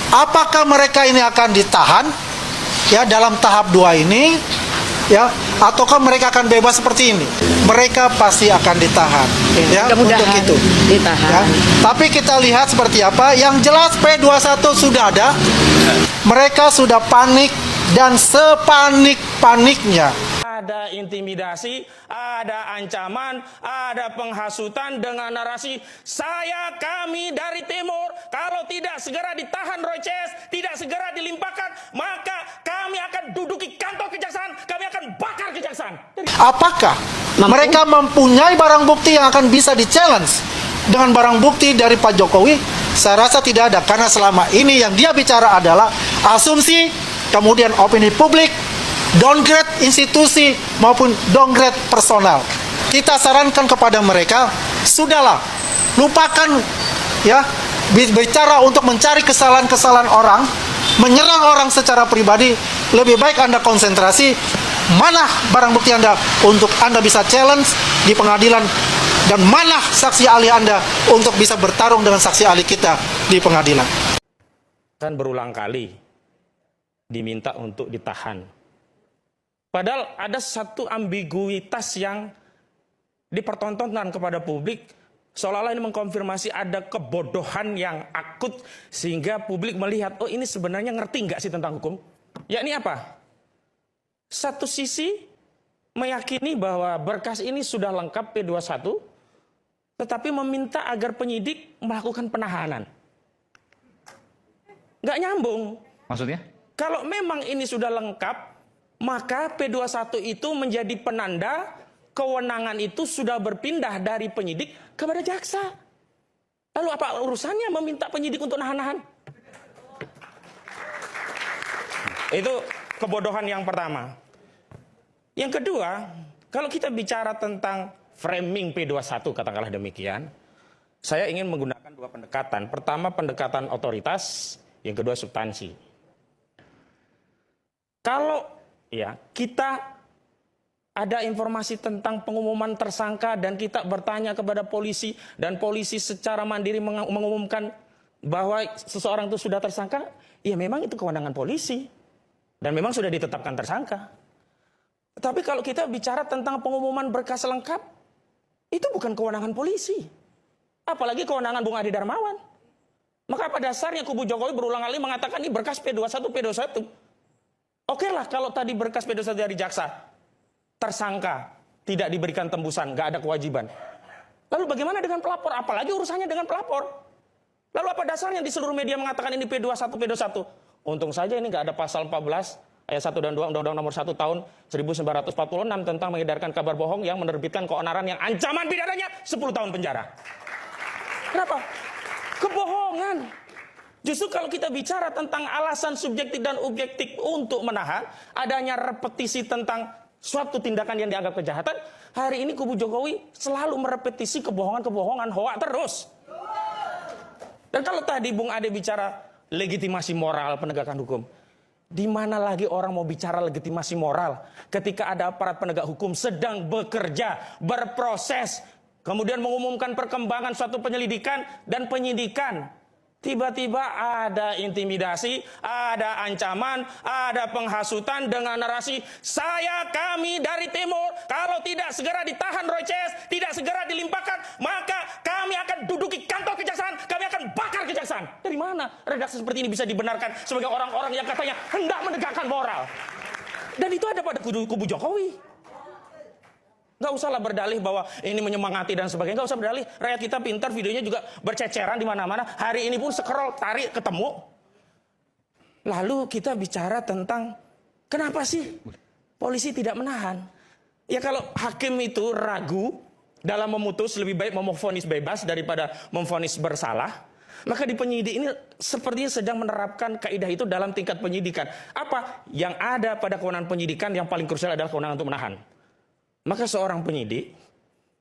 Apakah mereka ini akan ditahan ya dalam tahap 2 ini ya, ataukah mereka akan bebas seperti ini? Mereka pasti akan ditahan ya, untuk itu ditahan. Ya. Tapi kita lihat seperti apa. Yang jelas P21 sudah ada. Mereka sudah panik dan sepanik-paniknya. Ada intimidasi, ada ancaman, ada penghasutan dengan narasi kami dari timur, kalau tidak segera ditahan Roy CS, tidak segera dilimpahkan, maka kami akan duduki kantor kejaksaan, kami akan bakar kejaksaan. Apakah mereka mempunyai barang bukti yang akan bisa di-challenge dengan barang bukti dari Pak Jokowi? Saya rasa tidak ada, karena selama ini yang dia bicara adalah asumsi, kemudian opini publik, downgrade institusi maupun downgrade personal. Kita sarankan kepada mereka, sudahlah, lupakan ya bicara untuk mencari kesalahan-kesalahan orang, menyerang orang secara pribadi. Lebih baik Anda konsentrasi mana barang bukti Anda untuk Anda bisa challenge di pengadilan, dan mana saksi ahli Anda untuk bisa bertarung dengan saksi ahli kita di pengadilan. Kan berulang kali diminta untuk ditahan. Padahal ada satu ambiguitas yang dipertontonkan kepada publik, seolah-olah ini mengkonfirmasi ada kebodohan yang akut, sehingga publik melihat, oh ini sebenarnya ngerti nggak sih tentang hukum? Yakni apa? Satu sisi meyakini bahwa berkas ini sudah lengkap P21, tetapi meminta agar penyidik melakukan penahanan. Nggak nyambung. Maksudnya? Kalau memang ini sudah lengkap, maka P21 itu menjadi penanda kewenangan itu sudah berpindah dari penyidik kepada jaksa. Lalu apa urusannya meminta penyidik untuk nahan-nahan? Itu kebodohan yang pertama. Yang kedua, kalau kita bicara tentang framing P21, katakanlah demikian, saya ingin menggunakan dua pendekatan. Pertama, pendekatan otoritas, yang kedua substansi. Kalau ya, kita ada informasi tentang pengumuman tersangka dan kita bertanya kepada polisi, dan polisi secara mandiri mengumumkan bahwa seseorang itu sudah tersangka, ya memang itu kewenangan polisi dan memang sudah ditetapkan tersangka. Tapi kalau kita bicara tentang pengumuman berkas lengkap, itu bukan kewenangan polisi, apalagi kewenangan Bung Adi Darmawan. Maka pada dasarnya kubu Jokowi berulang kali mengatakan ini berkas P21, P21. Oke lah kalau tadi berkas P21 dari jaksa, tersangka, tidak diberikan tembusan, nggak ada kewajiban. Lalu bagaimana dengan pelapor? Apalagi urusannya dengan pelapor. Lalu apa dasarnya di seluruh media mengatakan ini P21, P21? Untung saja ini nggak ada pasal 14 ayat 1 dan 2 Undang-Undang nomor 1 tahun 1946 tentang mengedarkan kabar bohong yang menerbitkan keonaran yang ancaman pidananya 10 tahun penjara. Kenapa? Kebohongan. Justru kalau kita bicara tentang alasan subjektif dan objektif untuk menahan, adanya repetisi tentang suatu tindakan yang dianggap kejahatan, hari ini kubu Jokowi selalu merepetisi kebohongan-kebohongan, hoak terus. Dan kalau tadi Bung Ade bicara legitimasi moral penegakan hukum, di mana lagi orang mau bicara legitimasi moral ketika ada aparat penegak hukum sedang bekerja, berproses, kemudian mengumumkan perkembangan suatu penyelidikan dan penyidikan. Tiba-tiba ada intimidasi, ada ancaman, ada penghasutan dengan narasi kami dari timur, kalau tidak segera ditahan Roy CS, tidak segera dilimpahkan, maka kami akan duduki kantor kejaksaan, kami akan bakar kejaksaan. Dari mana redaksi seperti ini bisa dibenarkan sebagai orang-orang yang katanya hendak menegakkan moral? Dan itu ada pada kubu Jokowi. Nggak usahlah berdalih bahwa ini menyemangati dan sebagainya. Nggak usah berdalih. Rakyat kita pintar, videonya juga berceceran di mana-mana. Hari ini pun scroll, tarik, ketemu. Lalu kita bicara tentang kenapa sih polisi tidak menahan? Ya kalau hakim itu ragu dalam memutus, lebih baik memvonis bebas daripada memvonis bersalah. Maka di penyidik ini sepertinya sedang menerapkan kaidah itu dalam tingkat penyidikan. Apa? Yang ada pada kewenangan penyidikan yang paling krusial adalah kewenangan untuk menahan. Maka seorang penyidik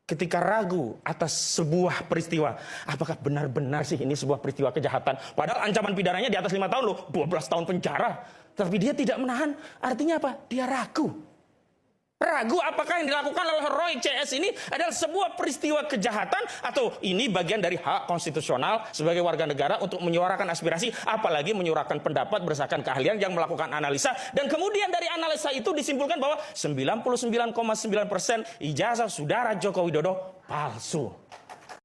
ketika ragu atas sebuah peristiwa, apakah benar-benar sih ini sebuah peristiwa kejahatan, padahal ancaman pidananya di atas 5 tahun loh, 12 tahun penjara, tapi dia tidak menahan, artinya apa? Dia ragu. Ragu apakah yang dilakukan oleh Roy CS ini adalah sebuah peristiwa kejahatan atau ini bagian dari hak konstitusional sebagai warga negara untuk menyuarakan aspirasi, apalagi menyuarakan pendapat berdasarkan keahlian yang melakukan analisa, dan kemudian dari analisa itu disimpulkan bahwa 99,9% ijazah saudara Joko Widodo palsu.